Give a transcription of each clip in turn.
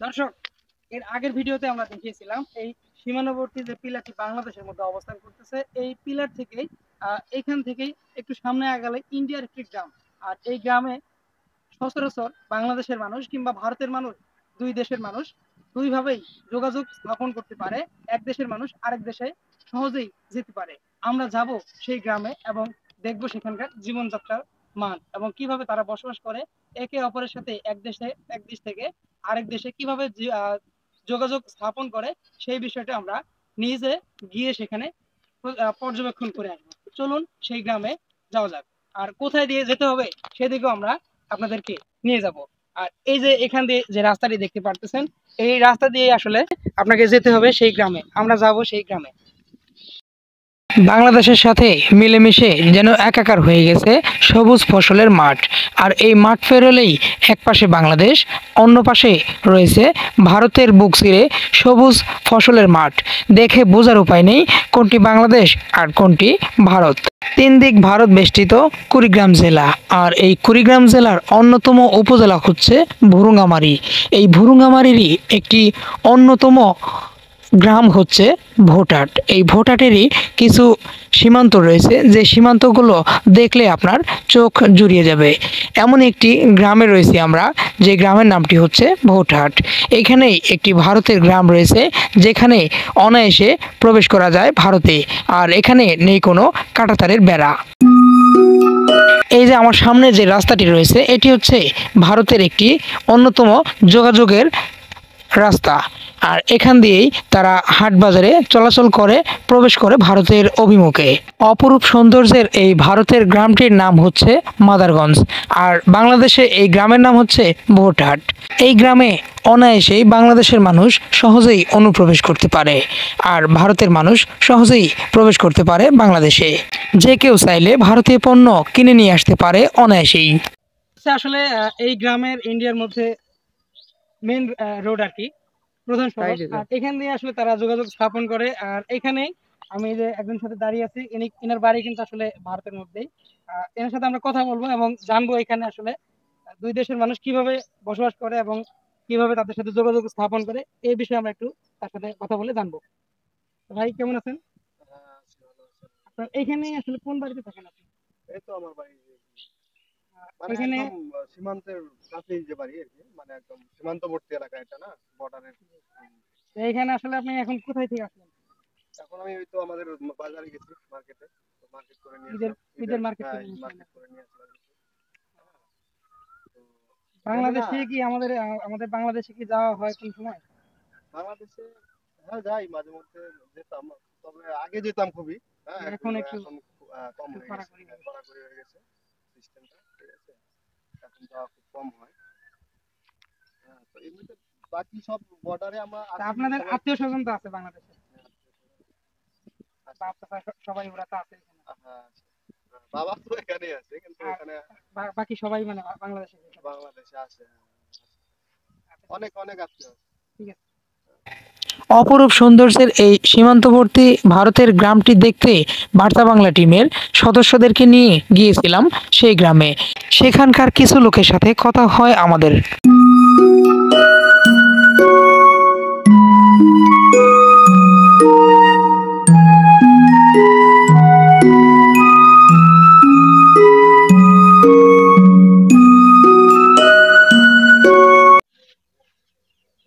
দর্শক, এর আগের ভিডিওতে আমরা দেখিয়েছিলাম এই সীমান্তবর্তী যে পিলারটি বাংলাদেশের মধ্যে অবস্থান করতেছে, এই পিলার থেকেই এখান থেকেই একটু সামনে আগালে ইন্ডিয়ার একটি গ্রাম। আর এই গ্রামে সচরাচর বাংলাদেশের মানুষ কিংবা ভারতের মানুষ, দুই দেশের মানুষ দুইভাবেই যোগাযোগ স্থাপন করতে পারে। এক দেশের মানুষ আরেক দেশে সহজেই যেতে পারে। আমরা যাব সেই গ্রামে এবং দেখব সেখানকার জীবনযাত্রার মান এবং কিভাবে তারা বসবাস করে, একে অপরের সাথে এক দেশ থেকে আরেক দেশে কিভাবে যোগাযোগ স্থাপন করে, সেই বিষয়টা আমরা নিজে গিয়ে সেখানে পর্যবেক্ষণ করে আসবো। চলুন সেই গ্রামে যাওয়া যাক। আর কোথায় দিয়ে যেতে হবে সেদিকেও আমরা আপনাদেরকে নিয়ে যাব। আর এই যে এখান দিয়ে যে রাস্তাটি দেখতে পারতেছেন, এই রাস্তা দিয়ে আসলে আপনাকে যেতে হবে সেই গ্রামে। আমরা যাব সেই গ্রামে। বাংলাদেশের সাথে মিলেমিশে যেন একাকার হয়ে গেছে সবুজ ফসলের মাঠ। আর এই মাঠ পেরোলেই এক পাশে বাংলাদেশ, অন্য পাশে রয়েছে ভারতের বুক চিরে সবুজ ফসলের মাঠ। দেখে বোঝার উপায় নেই কোনটি বাংলাদেশ আর কোনটি ভারত। তিন দিক ভারত বেষ্টিত কুড়িগ্রাম জেলা। আর এই কুড়িগ্রাম জেলার অন্যতম উপজেলা হচ্ছে ভুরুঙ্গামারী। এই ভুরুঙ্গামারীরই একটি অন্যতম গ্রাম হচ্ছে ভোটাট। এই ভোটাটেরই কিছু সীমান্ত রয়েছে, যে সীমান্তগুলো দেখলে আপনার চোখ জুড়িয়ে যাবে। এমন একটি গ্রামে রয়েছি আমরা, যে গ্রামের নামটি হচ্ছে ভোটাট। এখানেই একটি ভারতের গ্রাম রয়েছে, যেখানে অনায়াসে প্রবেশ করা যায় ভারতে। আর এখানে নেই কোনো কাঁটাতারের বেড়া। এই যে আমার সামনে যে রাস্তাটি রয়েছে, এটি হচ্ছে ভারতের একটি অন্যতম যোগাযোগের রাস্তা। আর এখান দিয়েই তারা হাট বাজারে চলাচল করে, প্রবেশ করে ভারতের অভিমুখে। অপরূপ সৌন্দর্যের এই ভারতের গ্রামটির নাম হচ্ছে মাদারগঞ্জ। আর বাংলাদেশে এই গ্রামের নাম হচ্ছে ভোটাট। এই গ্রামে অনায়াসেই বাংলাদেশের মানুষ সহজেই অনুপ্রবেশ করতে পারে, আর ভারতের মানুষ সহজেই প্রবেশ করতে পারে বাংলাদেশে। যে কেউ চাইলে ভারতীয় পণ্য কিনে নিয়ে আসতে পারে অনায়াসেই। আসলে এই গ্রামের ইন্ডিয়ার মধ্যে মেন রোড আর কি, প্রধান সড়ক। আর এখান দিয়ে আসলে তারা যোগাযোগ স্থাপন করে। আর এখানে আমি যে একজনের সাথে দাঁড়িয়ে আছি, এনার বাড়ি কিন্তু আসলে ভারতের মধ্যেই। এনার সাথে আমরা কথা বলবো এবং জানবো এখানে আসলে দুই দেশের মানুষ কিভাবে বসবাস করে এবং কিভাবে তাদের সাথে যোগাযোগ স্থাপন করে, এই বিষয়ে আমরা একটু তার সাথে কথা বলে জানবো। ভাই, কেমন আছেন? আপনার এখানে আসলে কোন বাড়িতে থাকেন আপনি? এই তো আমার বাড়ি মানে এখানে একদম সীমান্তের কাছেই যে বাড়ি আর কি, মানে একদম সীমান্তবর্তী এলাকা এটা না, বর্ডারের। এইখানে আসলে আপনি এখন কোথায় থেকে আসলেন? এখন আমি ওই তো আমাদের বাজারে গেছি, মার্কেটে। তো মার্কেট করে নিয়ে ঈদের আসলাম, ঈদের মার্কেট হ্যাঁ করে নিয়েছেন? মার্কেট করে নিয়ে আসলাম। তো এখানে না বাংলাদেশে কি আমাদের আমাদের বাংলাদেশে কি যাওয়া হয় কোন সময়? বাংলাদেশে, হ্যাঁ যাই মাঝে মধ্যে, যেতাম। তবে আগে যেতাম খুবই। হ্যাঁ এখন একটু এখন কম হয়ে গেছে, কড়াকড়ি হয়েছে। কড়াকড়ি হয়ে গেছে সিস্টেমটা, ঠিক আছে। এখন যাওয়া খুব কম হয়। হ্যাঁ, তো এমনিতে বাকি সব বর্ডারে আমরা তা আছি আপনাদের সবাই। আত্মীয় স্বজন তো আছে বাংলাদেশে, আচ্ছা, বাপ চাচা সবাই ওরা তো আছে এখানে। হ্যাঁ, বাবা তো এখানেই আছে, কিন্তু আর ওখানে বাকি সবাই মানে বাংলাদেশে সবাই। বাংলাদেশে আছে। হ্যাঁ, আচ্ছা, অনেক অনেক আত্মীয় আছে। ঠিক আছে। অপরূপ সৌন্দর্যের এই সীমান্তবর্তী ভারতের গ্রামটি দেখতে বার্তা বাংলা টিমের সদস্যদেরকে নিয়ে গিয়েছিলাম সেই গ্রামে। সেখানকার কিছু লোকের সাথে কথা হয় আমাদের।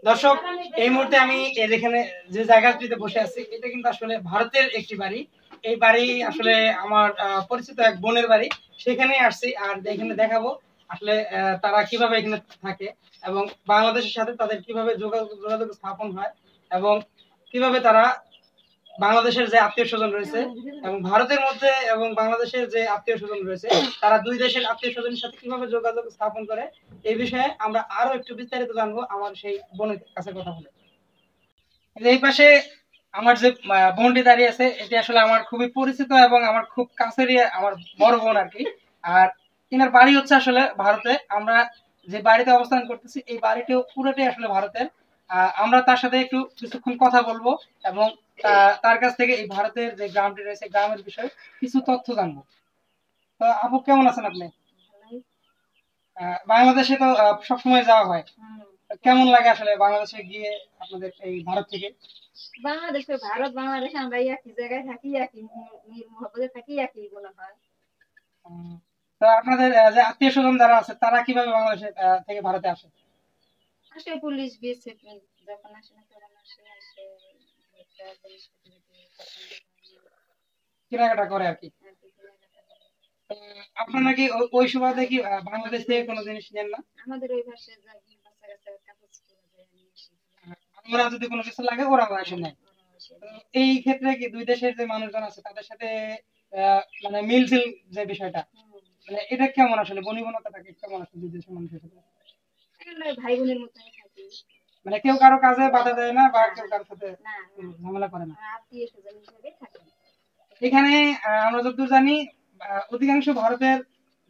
দর্শক, এই মুহূর্তে আমি যেখানে যে জায়গাটিতে বসে আছি, এটা কিন্তু আসলে ভারতের একটি বাড়ি। এই বাড়ি আসলে আমার পরিচিত এক বোনের বাড়ি। সেখানেই আসছি। আর এখানে দেখাবো আসলে তারা কিভাবে এখানে থাকে এবং বাংলাদেশের সাথে তাদের কিভাবে যোগাযোগ স্থাপন হয় এবং কিভাবে তারা বাংলাদেশের যে আত্মীয় স্বজন রয়েছে এবং ভারতের মধ্যে এবং বাংলাদেশের যে আত্মীয় স্বজন রয়েছে, তারা দুই দেশের আত্মীয় স্বজনের সাথে কিভাবে যোগাযোগ স্থাপন করে, এই বিষয়ে আমরা আরো একটু বিস্তারিত জানবো আমার সেই বোনের কাছে কথা বলে। এই পাশে আমার যে বোনটি দাঁড়িয়ে আছে, এটি আসলে আমার খুবই পরিচিত এবং আমার খুব কাছেরই আমার বড় বোন আর কি। আর এনার বাড়ি হচ্ছে আসলে ভারতে। আমরা যে বাড়িতে অবস্থান করতেছি, এই বাড়িটিও পুরোটাই আসলে ভারতের। আমরা তার সাথে একটু কিছুক্ষণ কথা বলবো এবং তার কাছ থেকে এই ভারতের যে গ্রামটি রয়েছে গ্রামের বিষয়ে কিছু তথ্য জানবো। তো আপু কেমন আছেন আপনি? বাংলাদেশে তো সবসময় যাওয়া হয়, কেমন লাগে আসলে বাংলাদেশে গিয়ে আপনাদের এই ভারত থেকে? বাংলাদেশে ভারত বাংলাদেশ আমরা একই জায়গায় থাকি, একই মিল মহব্বতে থাকি, একই মনে হয়। তো আপনাদের যে আত্মীয় স্বজন যারা আছে তারা কিভাবে বাংলাদেশে থেকে ভারতে আসে? আসে পুলিশ বিএসএফ যখন আসে না তখন আসে একটা জিনিসপত্র দিয়ে কেনাকাটা করে আর কি। তো আপনারা কি ওই সুবাদে কি বাংলাদেশ থেকে কোনো জিনিস নেন না? আমাদের ওই ভাষায় যা বাচ্চা কাচ্চা কাগজ করে দেয় নিয়ে আসি। আমরা যদি কোনো কিছু লাগে ওরা আসে নেয়। তো এই ক্ষেত্রে কি দুই দেশের যে মানুষজন আছে তাদের সাথে মানে মিলছিল যে বিষয়টা, মানে এটা কেমন আসলে বনিবনতাটাকে কেমন আসলে দুই দেশের মানুষের সাথে? আমরা ভাই বোনের মতন থাকি। মানে কেউ কারো কাজে বাধা দেয় না বা কেউ কারোর সাথে না ঝামেলা করে না। আত্মীয় স্বজন হিসেবে থাকি। এখানে আমরা যতদূর জানি অধিকাংশ ভারতের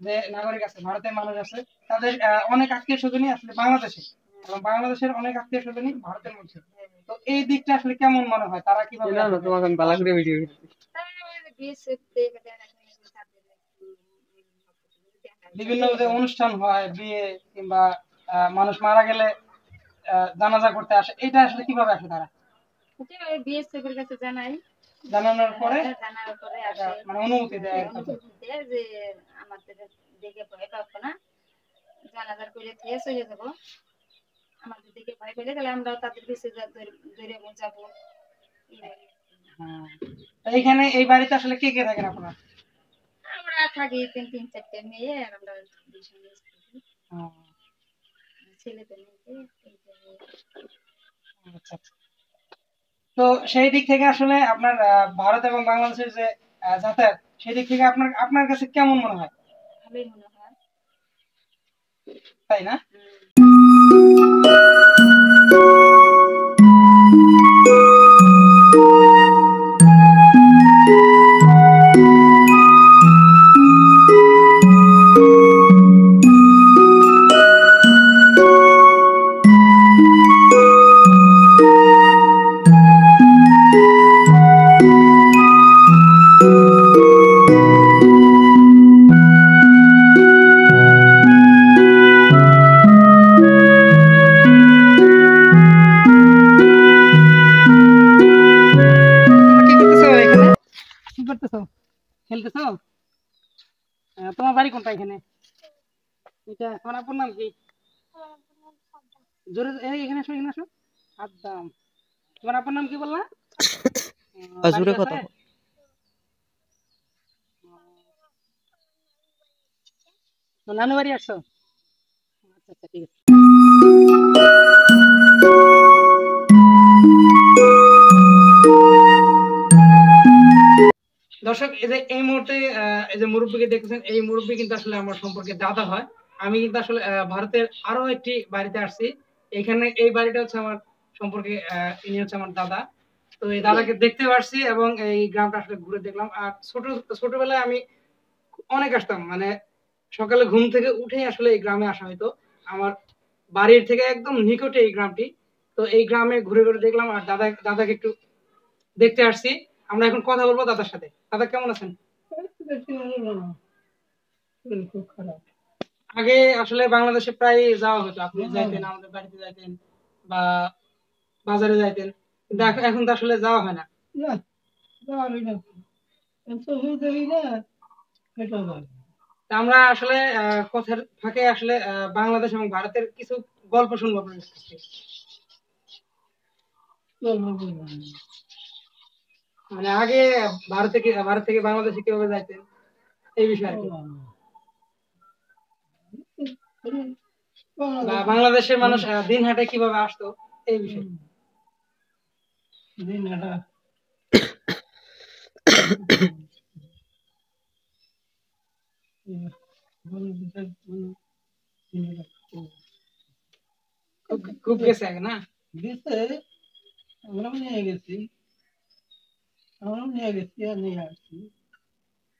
যে নাগরিক আছে, ভারতের মানুষ আছে, তাদের অনেক আত্মীয় স্বজনই আসলে বাংলাদেশে এবং বাংলাদেশের অনেক আত্মীয় স্বজনই ভারতের মধ্যে। তো এই দিকটা আসলে কেমন মনে হয়, তারা কিভাবে তোমাকে আমি বালা করে ভিডিও বিভিন্ন যে অনুষ্ঠান হয় বিয়ে কিংবা মানুষ মারা গেলে জানাজা করতে আসে, এটা আসলে কিভাবে আসে তারা? বিএসএফ এর কাছে জানাই, জানানোর পরে জানার পরে আসে মানে অনুমতি দেয় যে আমাদের দেখে ভয় পাবো না, জানাজার করে দিয়ে চলে যাবো। আমাদের দিকে ভয় পেলে গেলে আমরা তাদের পিছিয়ে ধরে যাবো। এইখানে এই বাড়িতে আসলে কে কে থাকেন আপনারা? আমরা থাকি তিন চারটে মেয়ে আর আমরা ছেলে তো নেই। আচ্ছা। তো সেই দিক থেকে আসলে আপনার ভারত এবং বাংলাদেশের যে যাতায়াত, সেই দিক থেকে আপনার আপনার কাছে কেমন মনে হয়? ভালোই মনে হয়, তাই না? খেলতেছো? তোমার বাড়ি কোনটা এখানে? এটা তোমার আপুর নাম কি? জোরে এখানে আসো, এখানে আসো। আদাম, তোমার আপুর নাম কি বললা? জোরে কথা। নানু বাড়ি আসছো? আচ্ছা আচ্ছা, ঠিক আছে। দর্শক, এই যে এই মুহূর্তে এই যে মুরব্বীকে দেখতেছেন, এই মুরব্বী কিন্তু আসলে আমার সম্পর্কে দাদা হয়। আমি কিন্তু আসলে ভারতের আরো একটি বাড়িতে আসছি। এখানে এই বাড়িটা হচ্ছে আমার সম্পর্কে ইনি হচ্ছে আমার দাদা। তো এই দাদাকে দেখতে পারছি এবং এই গ্রামটা আসলে ঘুরে দেখলাম। আর ছোটবেলায় আমি অনেক আসতাম, মানে সকালে ঘুম থেকে উঠেই আসলে এই গ্রামে আসা হয়তো। আমার বাড়ির থেকে একদম নিকটে এই গ্রামটি। তো এই গ্রামে ঘুরে ঘুরে দেখলাম আর দাদাকে একটু দেখতে আসছি। আমরা এখন কথা বলবো দাদার সাথে। দাদা কেমন আছেন? খুব খারাপ। আগে আসলে বাংলাদেশে প্রায় যাওয়া হতো, আপনি যাইতেন, আমাদের বাড়িতে যাইতেন বা বাজারে যাইতেন, কিন্তু এখন তো আসলে যাওয়া হয় না। তা আমরা আসলে কথার ফাঁকে আসলে বাংলাদেশ এবং ভারতের কিছু গল্প শুনবো আপনার কাছ থেকে। মানে আগে ভারত থেকে বাংলাদেশে কিভাবে যাইতেন এই বিষয়ে আর কি। বা বাংলাদেশের মানুষ দিনহাটে কিভাবে আসতো এই বিষয়ে। দিনহাটা খুব গেছে আগে না? গেছে, আমরাও নিয়ে গেছি, আর নিয়ে আসছি।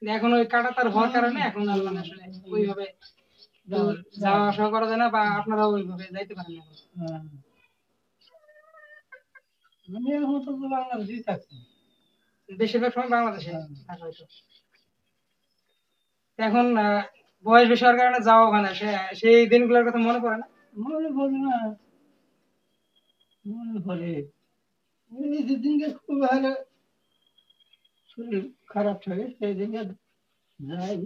এখন ওই কাঁটাতার হওয়ার কারণে এখন আর মানে আসলে ওইভাবে যাওয়া আসা করা যায় না, বা আপনারা ওইভাবে যাইতে পারেন না। আমি এখন তো বাংলাদেশেই থাকছি। বেশিরভাগ সময় বাংলাদেশে থাকা হয়তো। এখন বয়স বেশি হওয়ার কারণে যাওয়া হয় না, সেই দিনগুলোর কথা মনে পড়ে না? মনে পড়ে না, মনে পড়ে। এই যেদিনকে খুব ভালো শরীর খারাপ থাকে সেই দিনকে যাই,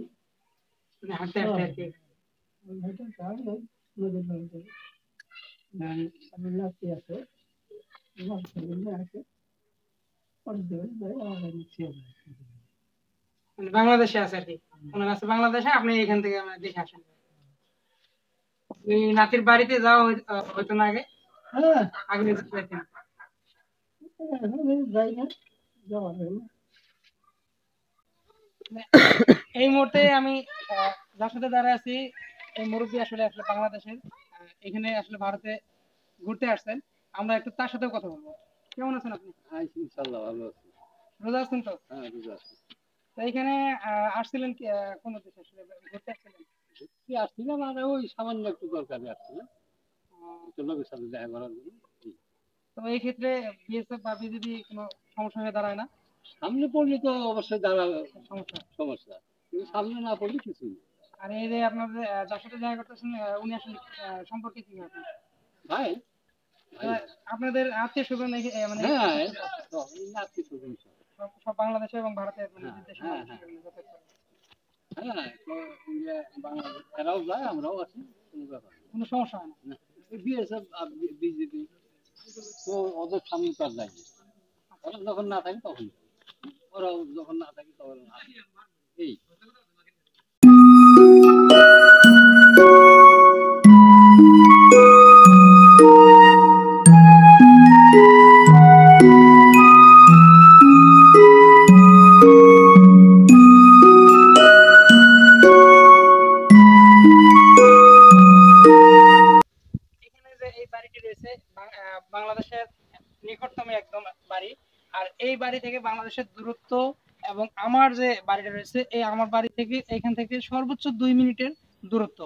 মানে হাঁটতে হাঁটতে আর কি। হেঁটে যাই ওই নদীর পাড়ে। আমার নাতি আছে, নাতি আছে, পরের দিন যাই আমার নিচে যায়। মানে বাংলাদেশে আছে আর কি, ওনার আছে বাংলাদেশে, আপনি এখান থেকে দেখে আসেন। এই নাতির বাড়িতে যাওয়া হয়তো না আগে? হ্যাঁ, আগে যেতেন? এখন এই যাই না, যাওয়া হয় না। এই মুহূর্তে আমি যার সাথে দাঁড়ায় আছি, এই মুরব্বী আসলে আসলে বাংলাদেশের, এখানে আসলে ভারতে ঘুরতে আসছেন। আমরা একটু তার সাথেও কথা বলবো। কেমন আছেন আপনি? ইনশাল্লাহ ভালো আছি। রোজা আছেন তো? হ্যাঁ, রোজা আছি। তো এখানে আসছিলেন কি, কোন দেশে আসলে ঘুরতে আসছিলেন? কি আসছিলাম আর ওই সামান্য একটু দরকারে আসছিলাম, আহ, একটু লোকের সাথে দেখা করার জন্য। তো এই ক্ষেত্রে বিএসএফ বা বিজিবি কোনো সমস্যা হয়ে দাঁড়ায় না? সামনে পড়লে তো অবশ্যই দাঁড়াবে সমস্যা। সমস্যা, কিন্তু সামনে না পড়লে কিছুই না। আর এই যে আপনাদের যার সাথে দেখা করতেছেন, উনি আসলে সম্পর্কে কি আপনি? ভাই, তো ভাই, আপনাদের আত্মীয় স্বজন মানে হ্যাঁ, এখানে এই নাতি স্বজন সব। সব বাংলাদেশে এবং ভারতের মানে হ্যাঁ, দুই দেশের হ্যাঁ, মানুষ হ্যাঁ, এখানে যাতায়াত করে। হ্যাঁ, তো ইয়ে বাংলাদেশ এরাও যায়, আমরাও আছি, কোনো ব্যাপার কোনো সমস্যা হয় না। না। বিএসএফ বিজেপি তো ওদের সামনে তো আর যায় না। ওরা যখন না থাকে তখন যায়। ওরাও যখন না থাকে তখন আসে। এই এখানে যে এই বাড়িটি রয়েছে বাংলাদেশের নিকটতম একদম বাড়ি। আর এই বাড়ি থেকে বাংলাদেশের দূরত্ব, এবং আমার যে বাড়িটা রয়েছে এই আমার বাড়ি থেকে এখান থেকে সর্বোচ্চ 2 মিনিটের দূরত্ব।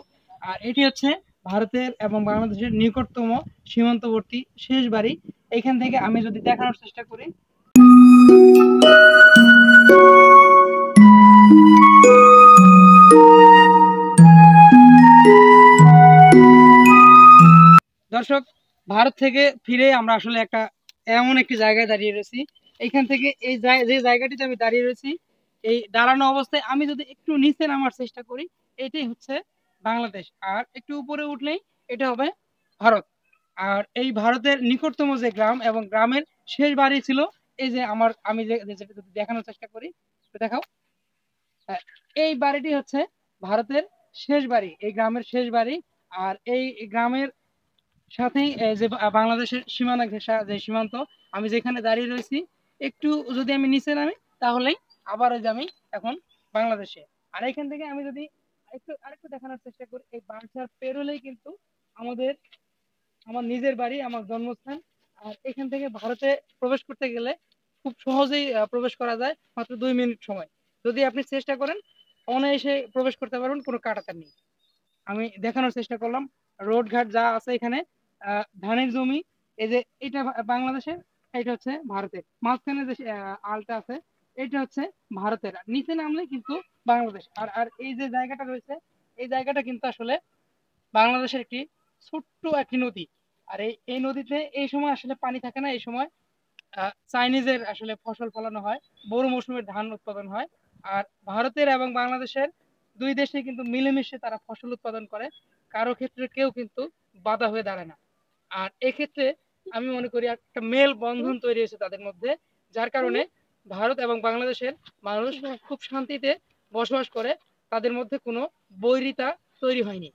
আর এটি হচ্ছে ভারতের এবং বাংলাদেশের নিকটতম সীমান্তবর্তী শেষ বাড়ি। এখান থেকে আমি যদি দেখানোর চেষ্টা করি, দর্শক, ভারত থেকে ফিরে আমরা আসলে একটা এমন একটি জায়গায় দাঁড়িয়ে রয়েছি। এইখান থেকে এই যে জায়গাটিতে আমি দাঁড়িয়ে রয়েছি, এই দাঁড়ানো অবস্থায় আমি যদি একটু নিচে নামার চেষ্টা করি, এটাই হচ্ছে বাংলাদেশ। আর একটু উপরে উঠলেই এটা হবে ভারত। আর এই ভারতের নিকটতম যে গ্রাম এবং গ্রামের শেষ বাড়ি ছিল এই যে আমি যেটা যদি দেখানোর চেষ্টা করি, তো দেখাও। হ্যাঁ, এই বাড়িটি হচ্ছে ভারতের শেষ বাড়ি, এই গ্রামের শেষ বাড়ি। আর এই গ্রামের সাথেই যে বাংলাদেশের সীমানা ঘেঁষা যে সীমান্ত, আমি যেখানে দাঁড়িয়ে রয়েছি, একটু যদি আমি নিচে নামি তাহলেই আবার ওই যে আমি এখন বাংলাদেশে। আর এখান থেকে আমি যদি আরেকটু দেখানোর চেষ্টা করি, এই বাঞ্ছার পেরোলেই কিন্তু আমাদের আমার নিজের বাড়ি, আমার জন্মস্থান। আর এখান থেকে ভারতে প্রবেশ করতে গেলে খুব সহজেই প্রবেশ করা যায়, মাত্র 2 মিনিট সময়। যদি আপনি চেষ্টা করেন অনায়াসে প্রবেশ করতে পারবেন, কোনো কাটাতার নেই। আমি দেখানোর চেষ্টা করলাম রোড ঘাট যা আছে এখানে, ধানের জমি, এই যে এটা বাংলাদেশের, এটা হচ্ছে ভারতের। মাঝখানে যে আলটা আছে এটা হচ্ছে ভারতের, আর নিচে নামলে কিন্তু বাংলাদেশ। আর আর এই যে জায়গাটা রয়েছে, এই জায়গাটা কিন্তু আসলে বাংলাদেশের একটি ছোট্ট একটি নদী। আর এই নদীতে এই সময় আসলে পানি থাকে না, এই সময় চাইনিজের আসলে ফসল ফলানো হয়, বড় মৌসুমের ধান উৎপাদন হয়। আর ভারতের এবং বাংলাদেশের দুই দেশে কিন্তু মিলেমিশে তারা ফসল উৎপাদন করে, কারো ক্ষেত্রে কেউ কিন্তু বাধা হয়ে দাঁড়ায় না। আর এক্ষেত্রে আমি মনে করি একটা মেল বন্ধন তৈরি হয়েছে তাদের মধ্যে, যার কারণে ভারত এবং বাংলাদেশের মানুষ খুব শান্তিতে বসবাস করে, তাদের মধ্যে কোনো বৈরিতা তৈরি হয়নি।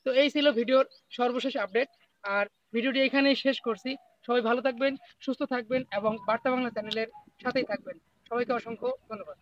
তো এই ছিল ভিডিওর সর্বশেষ আপডেট। আর ভিডিওটি এখানেই শেষ করছি। সবাই ভালো থাকবেন, সুস্থ থাকবেন এবং বার্তা বাংলা চ্যানেলের সাথেই থাকবেন। সবাইকে অসংখ্য ধন্যবাদ।